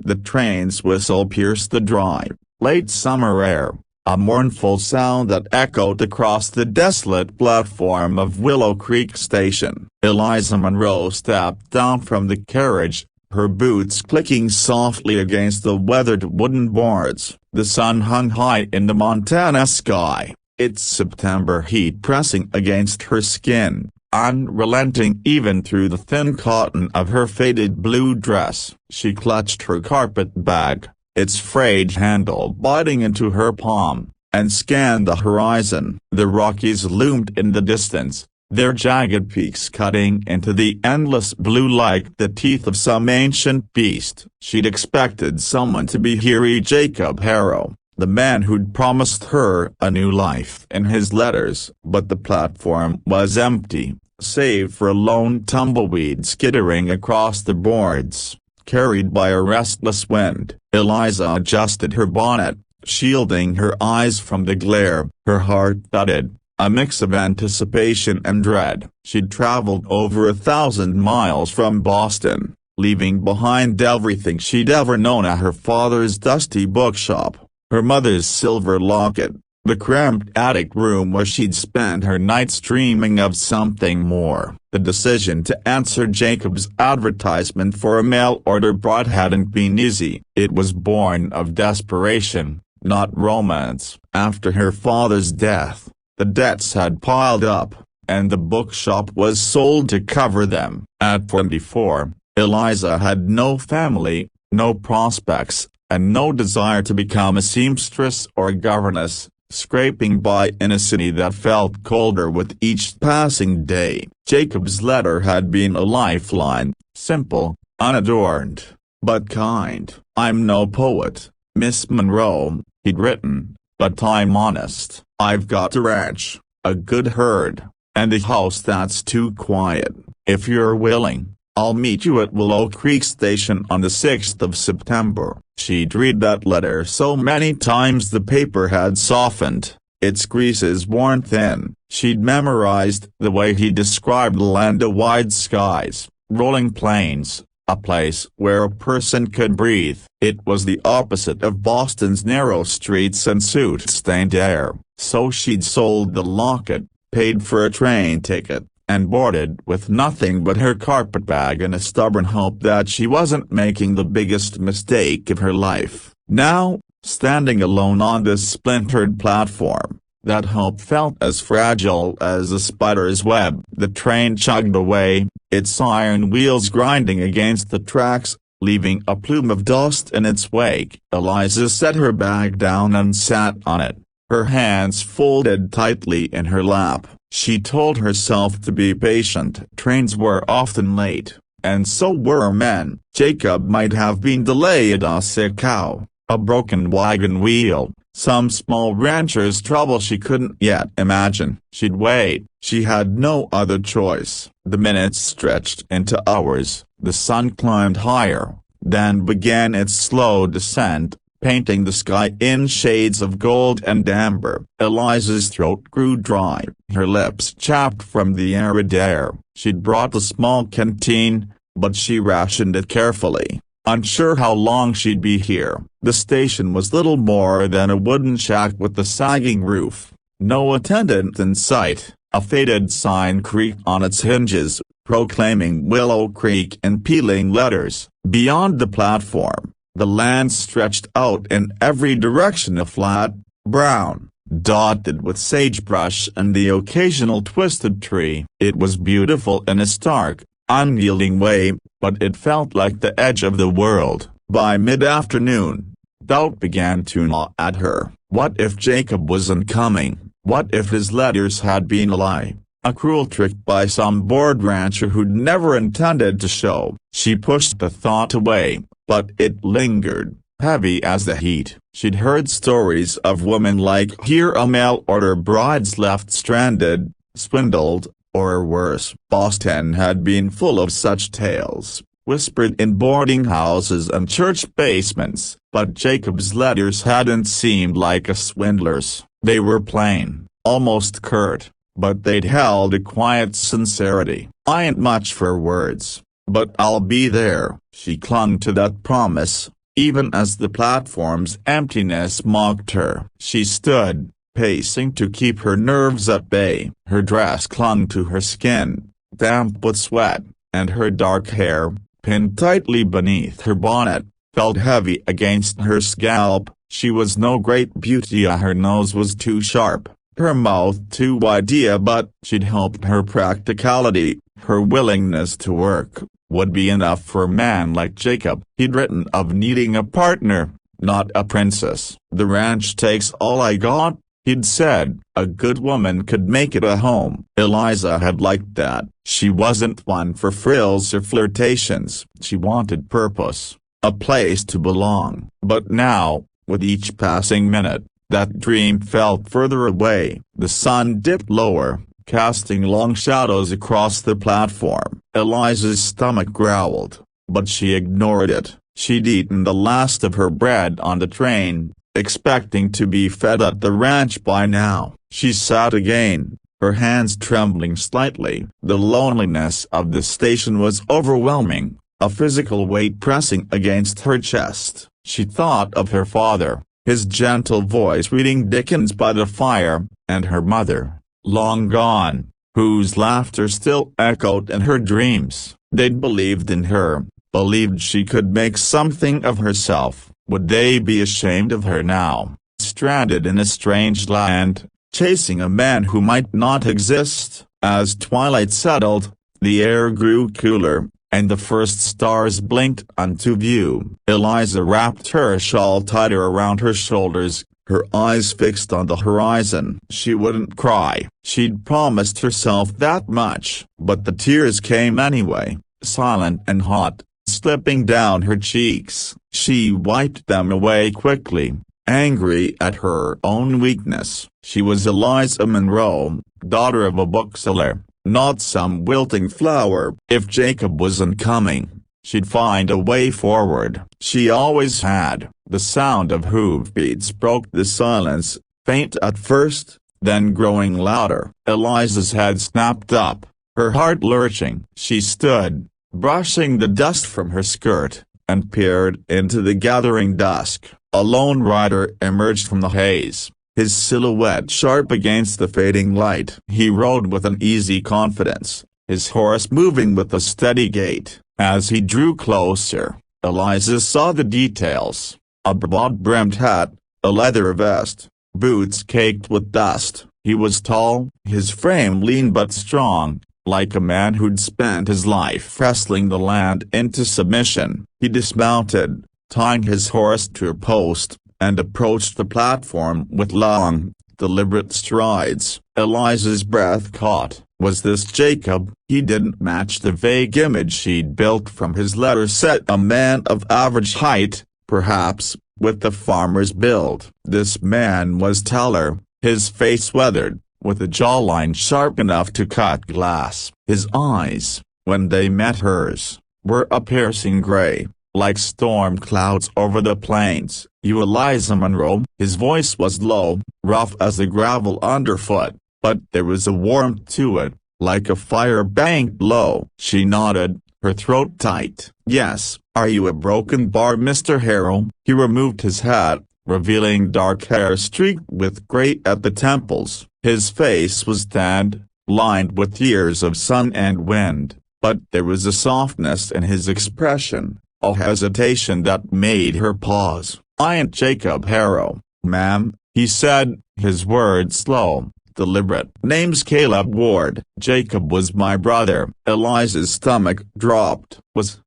The train's whistle pierced the dry, late summer air, a mournful sound that echoed across the desolate platform of Willow Creek Station. Eliza Monroe stepped down from the carriage, her boots clicking softly against the weathered wooden boards. The sun hung high in the Montana sky, its September heat pressing against her skin, unrelenting even through the thin cotton of her faded blue dress. She clutched her carpet bag, its frayed handle biting into her palm, and scanned the horizon. The Rockies loomed in the distance, their jagged peaks cutting into the endless blue like the teeth of some ancient beast. She'd expected someone to be here, Jacob Harrow, the man who'd promised her a new life in his letters. But the platform was empty, save for a lone tumbleweed skittering across the boards, carried by a restless wind. Eliza adjusted her bonnet, shielding her eyes from the glare. Her heart thudded, a mix of anticipation and dread. She'd traveled over 1,000 miles from Boston, leaving behind everything she'd ever known at her father's dusty bookshop, her mother's silver locket, the cramped attic room where she'd spent her nights dreaming of something more. The decision to answer Jacob's advertisement for a mail-order bride hadn't been easy. It was born of desperation, not romance. After her father's death, the debts had piled up, and the bookshop was sold to cover them. At 24, Eliza had no family, no prospects, and no desire to become a seamstress or a governess, scraping by in a city that felt colder with each passing day. Jacob's letter had been a lifeline, simple, unadorned, but kind. "I'm no poet, Miss Monroe," he'd written, "but I'm honest. I've got a ranch, a good herd, and a house that's too quiet. If you're willing, I'll meet you at Willow Creek Station on the 6th of September." She'd read that letter so many times the paper had softened, its creases worn thin. She'd memorized the way he described the land of wide skies, rolling plains, a place where a person could breathe. It was the opposite of Boston's narrow streets and soot-stained air. So she'd sold the locket, paid for a train ticket, and boarded with nothing but her carpetbag and a stubborn hope that she wasn't making the biggest mistake of her life. Now, standing alone on this splintered platform, that hope felt as fragile as a spider's web. The train chugged away, its iron wheels grinding against the tracks, leaving a plume of dust in its wake. Eliza set her bag down and sat on it, her hands folded tightly in her lap. She told herself to be patient. Trains were often late, and so were men. Jacob might have been delayed. A sick cow, a broken wagon wheel, some small rancher's trouble she couldn't yet imagine. She'd wait. She had no other choice. The minutes stretched into hours. The sun climbed higher, then began its slow descent, painting the sky in shades of gold and amber. Eliza's throat grew dry, her lips chapped from the arid air. She'd brought a small canteen, but she rationed it carefully, unsure how long she'd be here. The station was little more than a wooden shack with a sagging roof, no attendant in sight. A faded sign creaked on its hinges, proclaiming Willow Creek in peeling letters. Beyond the platform, the land stretched out in every direction, a flat, brown, dotted with sagebrush and the occasional twisted tree. It was beautiful in a stark, unyielding way, but it felt like the edge of the world. By mid-afternoon, doubt began to gnaw at her. What if Jacob wasn't coming? What if his letters had been a lie? A cruel trick by some bored rancher who'd never intended to show. She pushed the thought away, but it lingered, heavy as the heat. She'd heard stories of women like her, mail-order brides left stranded, swindled, or worse. Boston had been full of such tales, whispered in boarding houses and church basements, but Jacob's letters hadn't seemed like a swindler's. They were plain, almost curt, but they'd held a quiet sincerity. "I ain't much for words, but I'll be there." She clung to that promise, even as the platform's emptiness mocked her. She stood, pacing to keep her nerves at bay. Her dress clung to her skin, damp with sweat, and her dark hair, pinned tightly beneath her bonnet, felt heavy against her scalp. She was no great beauty. Her nose was too sharp, her mouth too wide, but she'd hoped her practicality, her willingness to work, would be enough for a man like Jacob. He'd written of needing a partner, not a princess. "The ranch takes all I got," he'd said. A good woman could make it a home. Eliza had liked that. She wasn't one for frills or flirtations. She wanted purpose, a place to belong. But now, with each passing minute, that dream felt further away. The sun dipped lower, casting long shadows across the platform. Eliza's stomach growled, but she ignored it. She'd eaten the last of her bread on the train, expecting to be fed at the ranch by now. She sat again, her hands trembling slightly. The loneliness of the station was overwhelming, a physical weight pressing against her chest. She thought of her father, his gentle voice reading Dickens by the fire, and her mother, long gone, whose laughter still echoed in her dreams. They'd believed in her, believed she could make something of herself. Would they be ashamed of her now, stranded in a strange land, chasing a man who might not exist? As twilight settled, the air grew cooler, and the first stars blinked onto view. Eliza wrapped her shawl tighter around her shoulders, her eyes fixed on the horizon. She wouldn't cry. She'd promised herself that much. But the tears came anyway, silent and hot, slipping down her cheeks. She wiped them away quickly, angry at her own weakness. She was Eliza Monroe, daughter of a bookseller, not some wilting flower. If Jacob wasn't coming, she'd find a way forward. She always had. The sound of hoofbeats broke the silence, faint at first, then growing louder. Eliza's head snapped up, her heart lurching. She stood, brushing the dust from her skirt, and peered into the gathering dusk. A lone rider emerged from the haze, his silhouette sharp against the fading light. He rode with an easy confidence, his horse moving with a steady gait. As he drew closer, Eliza saw the details: a broad-brimmed hat, a leather vest, boots caked with dust. He was tall, his frame lean but strong, like a man who'd spent his life wrestling the land into submission. He dismounted, tying his horse to a post, and approached the platform with long, deliberate strides. Eliza's breath caught. Was this Jacob? He didn't match the vague image she'd built from his letter set. A man of average height, perhaps, with the farmer's build. This man was taller, his face weathered, with a jawline sharp enough to cut glass. His eyes, when they met hers, were a piercing gray, like storm clouds over the plains. "You Eliza Monroe?" His voice was low, rough as the gravel underfoot, but there was a warmth to it, like a fire banked low. She nodded, her throat tight. "Yes." "Are you a broken bar, Mr. Harrow?" He removed his hat, revealing dark hair streaked with gray at the temples. His face was tanned, lined with years of sun and wind, but there was a softness in his expression, a hesitation that made her pause. "I ain't Jacob Harrow, ma'am," he said, his words slow, deliberate. "Name's Caleb Ward." "Jacob was my brother." Eliza's stomach dropped. "Was?"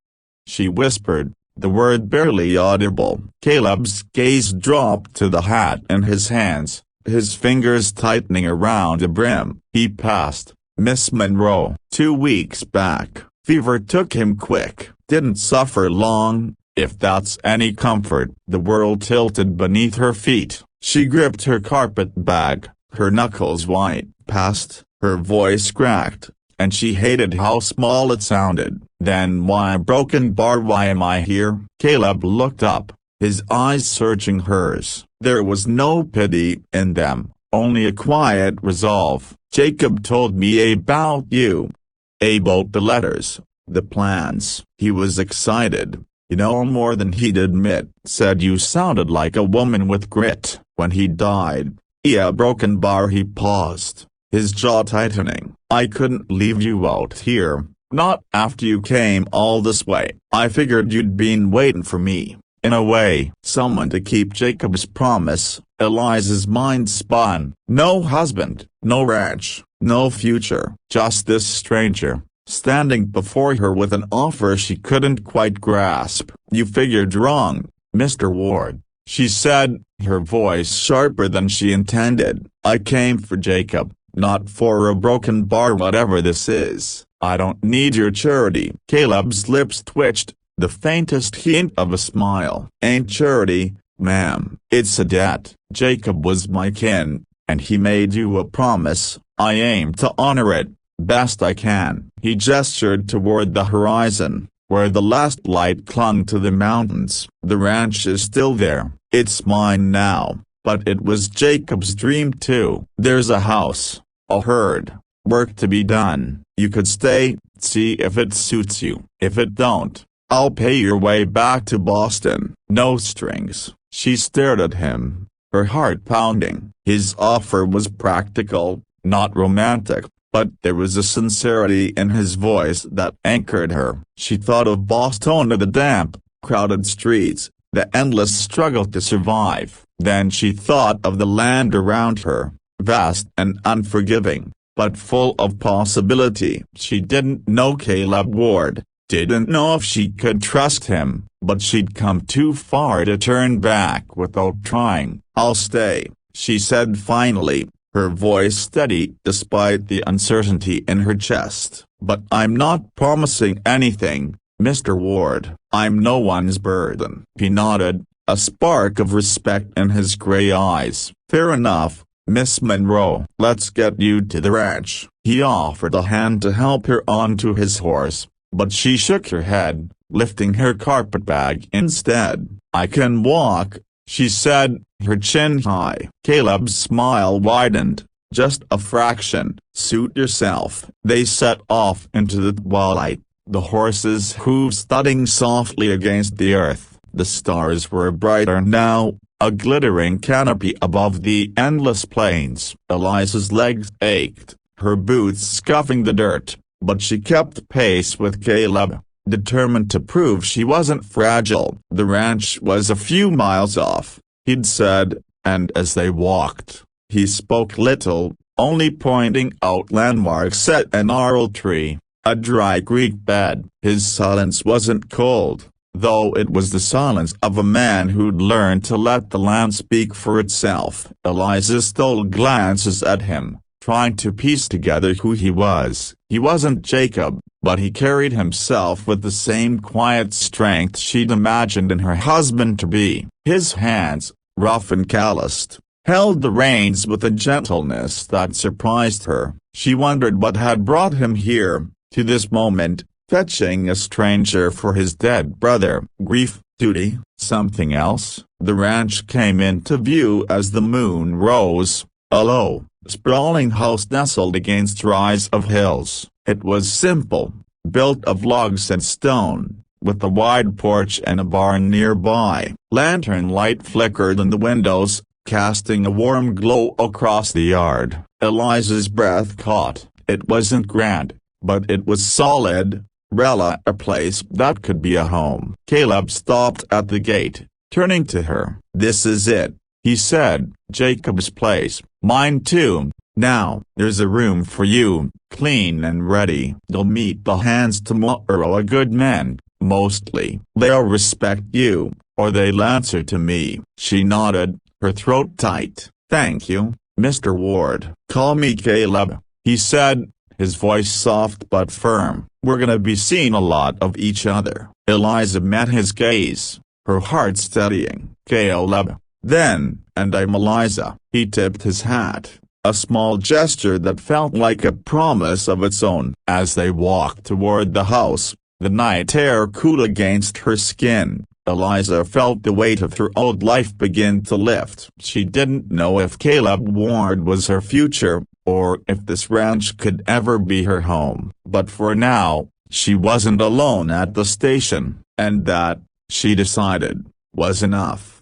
she whispered, the word barely audible. Caleb's gaze dropped to the hat in his hands, his fingers tightening around the brim. He passed. "Miss Monroe." 2 weeks back. Fever took him quick. Didn't suffer long, if that's any comfort. The world tilted beneath her feet. She gripped her carpet bag, her knuckles white. "Passed," her voice cracked, and she hated how small it sounded. "Then why broken bar? Why am I here?" Caleb looked up, his eyes searching hers. There was no pity in them, only a quiet resolve. "Jacob told me about you." About the letters, the plans. He was excited, You know more than he'd admit. Said you sounded like a woman with grit. When he died, yeah, broken bar. He paused, his jaw tightening. I couldn't leave you out here, not after you came all this way. I figured you'd been waiting for me. In a way, someone to keep Jacob's promise. Eliza's mind spun. No husband, no ranch, no future. Just this stranger, standing before her with an offer she couldn't quite grasp. You figured wrong, Mr. Ward, she said, her voice sharper than she intended. I came for Jacob, not for a broken bar. Whatever this is, I don't need your charity. Caleb's lips twitched, the faintest hint of a smile. Ain't charity, ma'am, it's a debt. Jacob was my kin, and he made you a promise. I aim to honor it, best I can. He gestured toward the horizon, where the last light clung to the mountains. The ranch is still there. It's mine now, but it was Jacob's dream too. There's a house, a herd, work to be done. You could stay, see if it suits you. If it don't, I'll pay your way back to Boston. No strings. She stared at him, her heart pounding. His offer was practical, not romantic, but there was a sincerity in his voice that anchored her. She thought of Boston, the damp, crowded streets, the endless struggle to survive. Then she thought of the land around her, vast and unforgiving, but full of possibility. She didn't know Caleb Ward, didn't know if she could trust him, but she'd come too far to turn back without trying. I'll stay, she said finally, her voice steady despite the uncertainty in her chest. But I'm not promising anything, Mr. Ward. I'm no one's burden. He nodded, a spark of respect in his gray eyes. Fair enough, Miss Monroe. Let's get you to the ranch. He offered a hand to help her onto his horse, but she shook her head, lifting her carpetbag instead. I can walk, she said, her chin high. Caleb's smile widened, just a fraction. Suit yourself. They set off into the twilight, the horse's hooves thudding softly against the earth. The stars were brighter now, a glittering canopy above the endless plains. Eliza's legs ached, her boots scuffing the dirt, but she kept pace with Caleb, determined to prove she wasn't fragile. The ranch was a few miles off, he'd said, and as they walked, he spoke little, only pointing out landmarks set a gnarled tree, a dry creek bed. His silence wasn't cold, though it was the silence of a man who'd learned to let the land speak for itself. Eliza stole glances at him, trying to piece together who he was. He wasn't Jacob, but he carried himself with the same quiet strength she'd imagined in her husband to be. His hands, rough and calloused, held the reins with a gentleness that surprised her. She wondered what had brought him here, to this moment, fetching a stranger for his dead brother. Grief, duty, something else. The ranch came into view as the moon rose, a low, sprawling house nestled against rise of hills. It was simple, built of logs and stone, with a wide porch and a barn nearby. Lantern light flickered in the windows, casting a warm glow across the yard. Eliza's breath caught. It wasn't grand, but it was solid. Rella, a place that could be a home. Caleb stopped at the gate, turning to her. This is it, he said. Jacob's place. Mine too. Now, there's a room for you, clean and ready. You'll meet the hands tomorrow, a good men, mostly. They'll respect you, or they'll answer to me. She nodded, her throat tight. Thank you, Mr. Ward. Call me Caleb, he said, his voice soft but firm. We're gonna be seeing a lot of each other. Eliza met his gaze, her heart steadying. Caleb, then, and I'm Eliza. He tipped his hat, a small gesture that felt like a promise of its own. As they walked toward the house, the night air cooled against her skin. Eliza felt the weight of her old life begin to lift. She didn't know if Caleb Ward was her future, or if this ranch could ever be her home. But for now, she wasn't alone at the station, and that, she decided, was enough.